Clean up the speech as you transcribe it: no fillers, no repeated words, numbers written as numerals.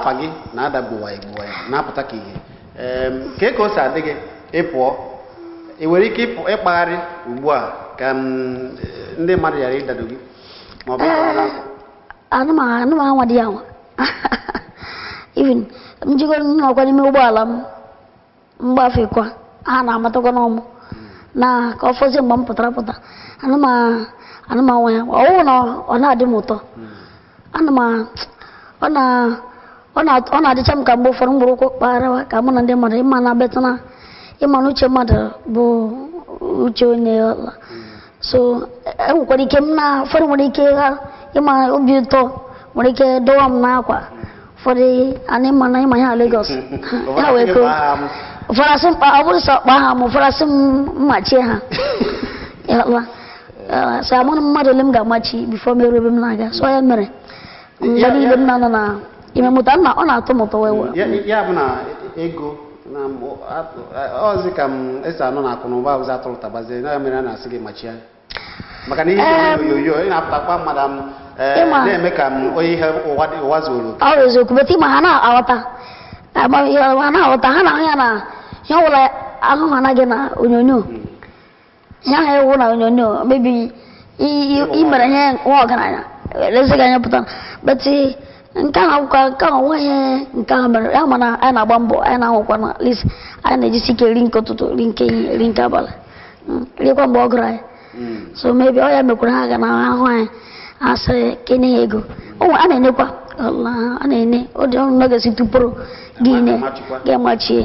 afa gị na-ada gbuwa na-apụta ka ihe ka o si adị gị ịpụọ ị nwere ike ịkpagharị ugbu a ka ndị mmadụ ghara ịdado gị ma ọ bụ anụmanụ dị ya nwa even njikọ n'ọkwa n'ime ụgbọala m mgbafekwa ha na-amatakwa n'ọmụ na ka ọ fọzie mgbe m pụtara anụmanụ ya ọwụ na ọ na-adị m ụtọ ọ na-adịcha m ka mgbe ụfọdụ mgburu ụkwụ kpaghara ka mụ na ndị mmadụ ịma na betana ịma na uche mmadụ bụ uche onye ọla so enwekwara ike m na ụfọdụ nwere ike ha ịma obi ụtọ nwere ike dọwa m n'akwa ụfọdụ anyị ma na ịma ya Lagos ya wee koo ụfọdụ asị mkpa ọ bụrụ sọ kpa ha ma ụfọdụ asị m mmachie ha so amụrụ mmadụ ole m ga-amachi bifo meruo ebe m na-aga so ya mere mgbe niile m na-anọ na ime mụta ọ na-atọ m ụtọ wee ya bụ na ego na ọzi ka m esi anọ na akụ na ụba ụzọ atụrụ tabazie na ya mere a na-asị gị machia maka na ihe onyonyo ị na-apụtakwa mmadụ na-eme ka onye ihe ụwa zuru ọ bụ eziokwu bete ma ha na-aghọta ha na-ahụ ya na ihe ọbụla ahụhụ anaghị na onyonyo ihe ahụ ewu na onyonyo mebi imere ihe nwa ọgaranya elezighị anya pụtara beti nke ahụ akwụkwọ nke ahụ nweghị nke ahụ mere ya mana anyị na-agba mbọ anyị na-ahụkwa na list anyị na-ejisi ike ri nke ụtụtụ ri nke ehihie ri nke abalị rikwa mgbe ọ gụrụ anyị so mebi ọ ya mekwara ha ga na ahụ anyị asịrị kenye ha ego a na-enyekwa a na-enye ọ dị ọnụ na ga-esi tụpụrụ gị ne ga-amachie